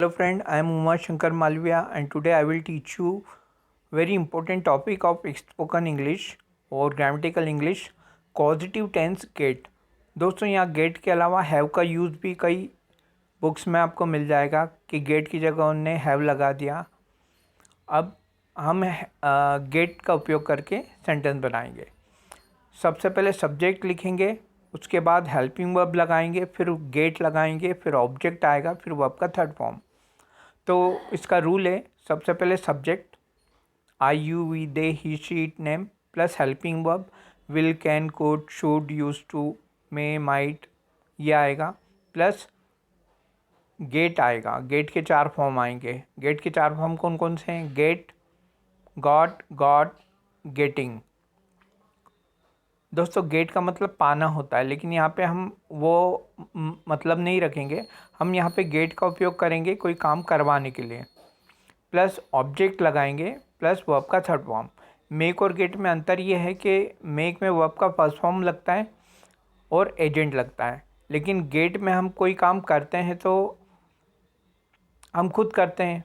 Hello friend, I am Uma Shankar Malviya and today I will teach you very important topic of spoken English और grammatical English, causative tense get। दोस्तों यहाँ get के अलावा have का use भी कई books में आपको मिल जाएगा कि get की जगह उन्होंने have लगा दिया। अब हम get का उपयोग करके सेंटेंस बनाएंगे। सबसे पहले सब्जेक्ट लिखेंगे, उसके बाद हेल्पिंग वर्ब लगाएंगे, फिर गेट लगाएंगे, फिर ऑब्जेक्ट आएगा, फिर वर्ब का थर्ड फॉर्म। तो इसका रूल है, सबसे पहले subject I you we they he she it name plus helping verb will can could should use to may might ये आएगा, प्लस गेट आएगा। गेट के 4 फॉर्म आएंगे। गेट के 4 फॉर्म कौन कौन से हैं? Get, got, getting. दोस्तों गेट का मतलब पाना होता है, लेकिन यहाँ पे हम वो मतलब नहीं रखेंगे। हम यहाँ पे गेट का उपयोग करेंगे कोई काम करवाने के लिए। प्लस ऑब्जेक्ट लगाएंगे, प्लस वर्ब का थर्ड फॉर्म। मेक और गेट में अंतर ये है कि मेक में वर्ब का फर्स्ट फॉर्म लगता है और एजेंट लगता है, लेकिन गेट में हम कोई काम करते हैं तो हम खुद करते हैं,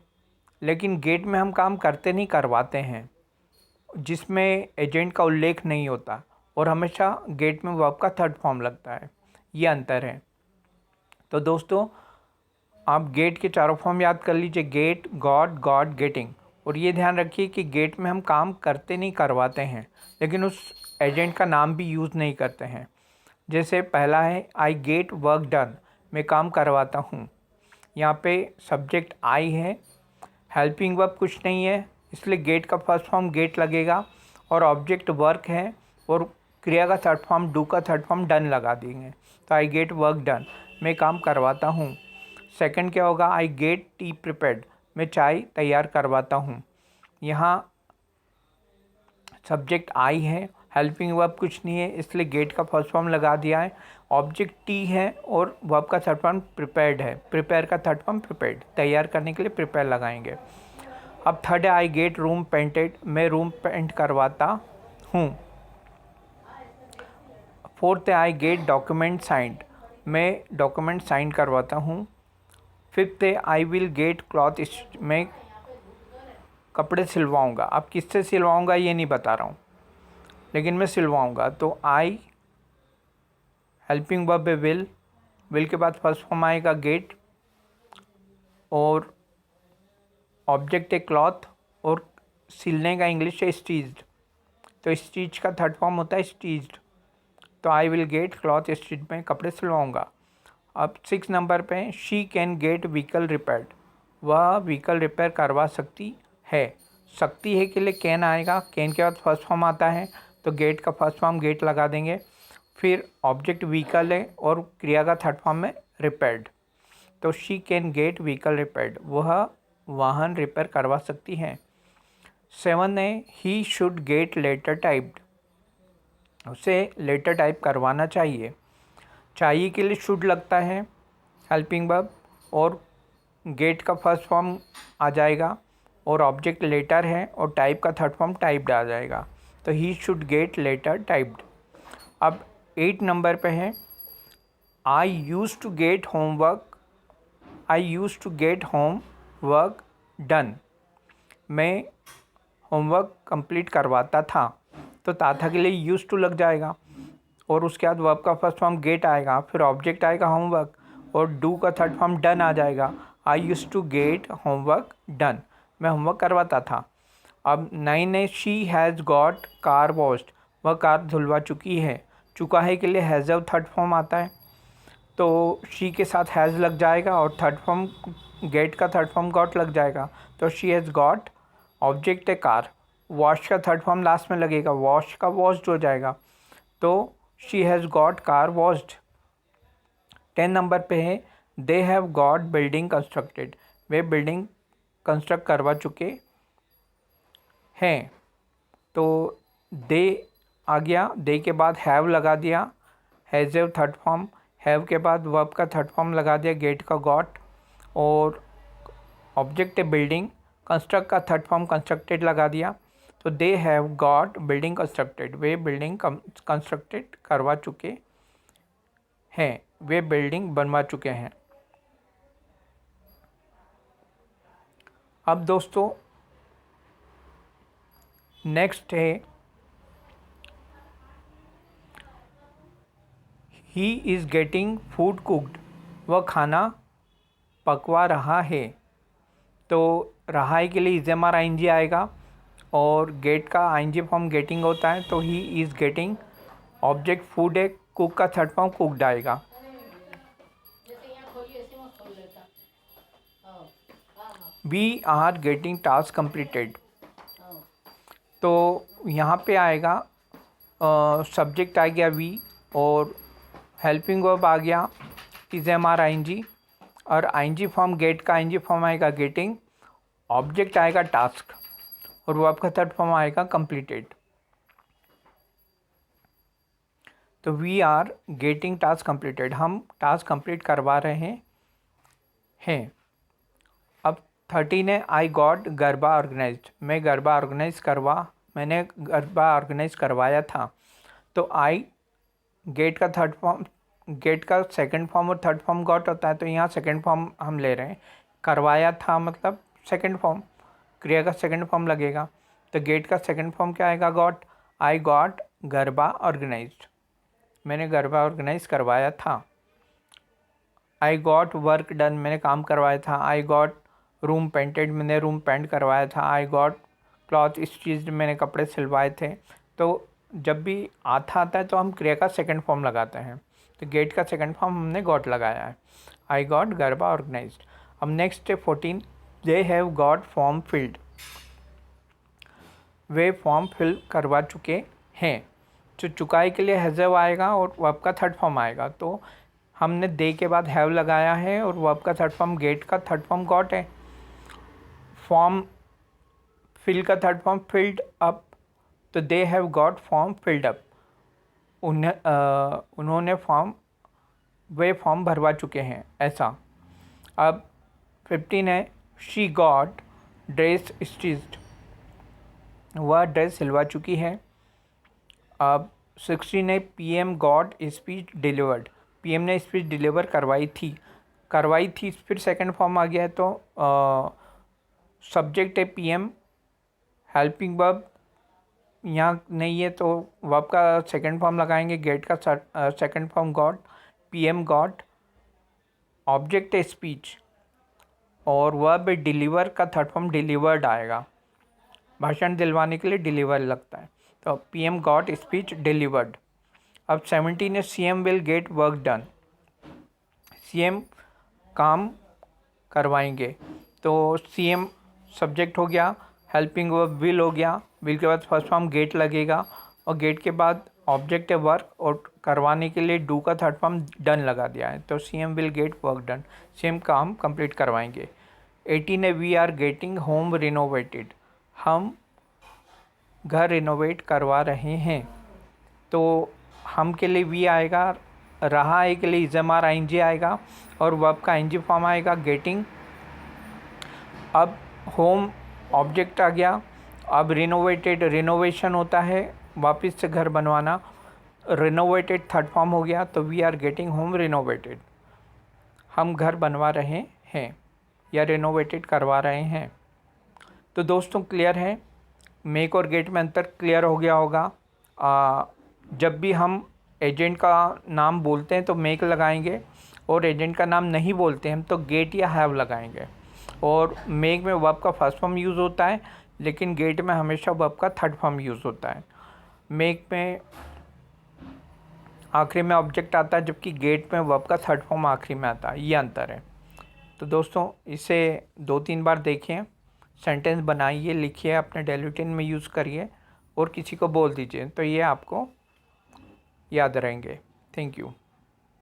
लेकिन गेट में हम काम करते नहीं, करवाते हैं, जिसमें एजेंट का उल्लेख नहीं होता और हमेशा गेट में वर्ब का थर्ड फॉर्म लगता है। ये अंतर है। तो दोस्तों आप गेट के 4 फॉर्म याद कर लीजिए, गेट, गॉट, गेटिंग। और ये ध्यान रखिए कि गेट में हम काम करते नहीं, करवाते हैं, लेकिन उस एजेंट का नाम भी यूज़ नहीं करते हैं। जैसे पहला है आई गेट वर्क डन, मैं काम करवाता हूँ। यहाँ पे सब्जेक्ट आई है, हेल्पिंग वर्ब कुछ नहीं है, इसलिए गेट का फर्स्ट फॉर्म गेट लगेगा, और ऑब्जेक्ट वर्क है और क्रिया का थर्ड फॉर्म, डू का थर्ड फॉर्म डन लगा देंगे। तो आई गेट वर्क डन, मैं काम करवाता हूँ। सेकंड क्या होगा? आई गेट टी प्रिपेयर्ड, मैं चाय तैयार करवाता हूँ। यहाँ सब्जेक्ट आई है, हेल्पिंग वर्ब कुछ नहीं है, इसलिए गेट का फर्स्ट फॉर्म लगा दिया है। ऑब्जेक्ट टी है और वर्ब का थर्ड फॉर्म प्रिपेयर्ड है, प्रिपेयर का थर्ड फॉर्म प्रिपेयर्ड, तैयार करने के लिए प्रिपेयर लगाएंगे। अब थर्ड है आई गेट रूम पेंटेड, मैं रूम पेंट करवाता हूँ। फोर्थ है आई गेट डॉक्यूमेंट साइंड, मैं डॉक्यूमेंट साइन करवाता हूँ। फिफ्थ है आई विल गेट क्लॉथ, मैं कपड़े सिलवाऊँगा। अब किससे सिलवाऊँगा ये नहीं बता रहा हूँ, लेकिन मैं सिलवाऊँगा। तो आई हेल्पिंग वर्ब है विल के बाद फर्स्ट फॉर्म आएगा गेट, और ऑब्जेक्ट है क्लॉथ, और सिलने का इंग्लिश है स्टिच्ड, तो स्टिच का थर्ड फॉर्म होता है स्टिच्ड। तो I will get cloth stitch, में कपड़े सिलवाऊँगा। अब 6 नंबर पे she can get vehicle repaired, वह व्हीकल रिपेयर करवा सकती है। सकती है के लिए कैन आएगा, कैन के बाद फर्स्ट फॉर्म आता है, तो गेट का फर्स्ट फॉर्म गेट लगा देंगे। फिर ऑब्जेक्ट व्हीकल है और क्रिया का थर्ड फॉर्म में रिपेयर्ड, तो she can get vehicle repaired, वह वाहन रिपेयर करवा सकती है। 7 है he should get letter typed, उसे लेटर टाइप करवाना चाहिए। चाहिए के लिए शुड लगता है हेल्पिंग वर्ब, और गेट का फर्स्ट फॉर्म आ जाएगा, और ऑब्जेक्ट लेटर है और टाइप का थर्ड फॉर्म टाइप्ड आ जाएगा, तो he should get letter typed. अब 8 नंबर पे है I use to get homework, I use to get home work done, मैं होमवर्क कंप्लीट करवाता था। तो था के लिए यूज़ टू लग जाएगा, और उसके बाद वर्ब का फर्स्ट फॉर्म गेट आएगा, फिर ऑब्जेक्ट आएगा होमवर्क, और डू का थर्ड फॉर्म डन आ जाएगा। I use to get homework done, मैं होमवर्क करवाता था। अब 9 है she has got car washed, वह कार धुलवा चुकी है। चुका है के लिए हैज़ थर्ड फॉर्म आता है, तो शी के साथ हैज़ लग जाएगा, और थर्ड फॉर्म गेट का थर्ड फॉर्म गॉट लग जाएगा, तो शी हैज़ गॉट, ऑब्जेक्ट है कार, वॉश का थर्ड फॉर्म लास्ट में लगेगा, वॉश का वॉश्ड हो जाएगा, तो she has got car washed. 10 number पे है दे have got building constructed, way building construct करवा चुके हैं। तो दे आ गया, दे के बाद हैव लगा दिया, हैज़ थर्ड फॉर्म, हैव के बाद वर्ब का थर्ड फॉर्म लगा दिया गेट का गॉट, और ऑब्जेक्ट है बिल्डिंग, कंस्ट्रक्ट का थर्ड फॉर्म कंस्ट्रक्टेड लगा दिया, तो दे have got building constructed, way building constructed करवा चुके हैं, वे बिल्डिंग बनवा चुके हैं। अब दोस्तों नेक्स्ट है ही इज़ गेटिंग फूड कुक्ड, वह खाना पकवा रहा है। तो रहा है के लिए इज़ आई एन जी आएगा और गेट का I N G form getting होता है, तो he is getting, object food है, कुक का थर्ड फॉर्म कुकड आएगा। We are getting task completed, तो यहाँ पे आएगा सब्जेक्ट आ गया वी और हेल्पिंग वर्ब आ गया इज़ आई एन जी और I N G form get का आई एन जी फॉर्म आएगा गेटिंग, ऑब्जेक्ट आएगा टास्क और वर्ब का थर्ड फॉर्म आएगा कंप्लीटेड। तो we are getting task completed, हम टास्क कंप्लीट करवा रहे हैं। अब 13 है आई गॉट गरबा ऑर्गेनाइज्ड, मैंने गरबा ऑर्गेनाइज करवाया था। तो आई गेट का सेकंड फॉर्म और थर्ड फॉर्म गॉट होता है, तो यहाँ सेकंड फॉर्म हम ले रहे हैं। करवाया था मतलब सेकंड फॉर्म, क्रिया का सेकंड फॉर्म लगेगा। तो गेट का सेकंड फॉर्म क्या आएगा? Got. I got garba organised, मैंने गरबा ऑर्गेनाइज करवाया था। आई गॉट वर्क डन, मैंने काम करवाया था। आई गॉट रूम पेंटेड, मैंने रूम पेंट करवाया था। आई गॉट क्लॉथ स्टिच्ड, मैंने कपड़े सिलवाए थे। तो जब भी आता है तो हम क्रिया का सेकंड फॉर्म लगाते हैं। तो गेट का सेकंड फॉर्म हमने गॉट लगाया है। I got garba organised. अब नेक्स्ट है 14, they have got form filled, वे फॉर्म फिल करवा चुके हैं। तो चुकाई के लिए हैज़ आएगा और वर्ब का थर्ड फॉर्म आएगा। तो हमने दे के बाद हैव लगाया है और वर्ब का थर्ड फॉर्म गेट का थर्ड फॉर्म गॉट है। फॉर्म फिल का थर्ड फॉर्म फिल्ड अप, तो दे have got form filled up, उन्होंने वे फॉर्म भरवा चुके हैं, ऐसा। अब 15 है शी गॉट ड्रेस स्टिच्ड, वह ड्रेस सिलवा चुकी है। अब 16 है PM got speech delivered, PM ने स्पीच डिलीवर करवाई थी, फिर सेकंड फॉर्म आ गया है। तो सब्जेक्ट है PM, हेल्पिंग वर्ब यहाँ नहीं है तो वर्ब का सेकंड फॉर्म लगाएंगे, गेट का second form got, PM got, object है स्पीच और वर्ब डिलीवर का थर्ड फॉर्म डिलीवर्ड आएगा। भाषण दिलवाने के लिए डिलीवर लगता है, तो PM गॉट स्पीच डिलीवर्ड। अब 17 है CM will get work done, CM काम करवाएंगे। तो CM सब्जेक्ट हो गया, हेल्पिंग वर्ब विल हो गया, विल के बाद फर्स्ट फॉर्म गेट लगेगा और गेट के बाद ऑब्जेक्ट है वर्क और करवाने के लिए डू का थर्ड फॉर्म डन लगा दिया है। तो CM will get work done, CM काम कंप्लीट करवाएंगे। 18 है we are getting home renovated, हम घर रिनोवेट करवा रहे हैं। तो हम के लिए वी आएगा, रहा है के लिए इज़ आई एन जी आएगा और वर्ब का आई एन जी फॉर्म आएगा गेटिंग। अब होम ऑब्जेक्ट आ गया। अब रिनोवेटेड, रिनोवेशन होता है वापस से घर बनवाना, रिनोवेटेड थर्ड फॉर्म हो गया। तो we are getting home renovated, हम घर बनवा रहे हैं या रिनोवेटेड करवा रहे हैं। तो दोस्तों क्लियर है, मेक और गेट में अंतर क्लियर हो गया होगा। जब भी हम एजेंट का नाम बोलते हैं तो मेक लगाएंगे और एजेंट का नाम नहीं बोलते हम तो गेट या हैव लगाएंगे। और मेक में वर्ब का फर्स्ट फॉर्म यूज़ होता है लेकिन गेट में हमेशा वर्ब का थर्ड फॉर्म यूज़ होता है। मेक में आखिरी में ऑब्जेक्ट आता है जबकि गेट में वर्ब का थर्ड फॉर्म आखिरी में आता है, ये अंतर है। तो दोस्तों इसे 2-3 बार देखिए, सेंटेंस बनाइए, लिखिए, अपने डेली रूटीन में यूज़ करिए और किसी को बोल दीजिए, तो ये आपको याद रहेंगे। Thank you.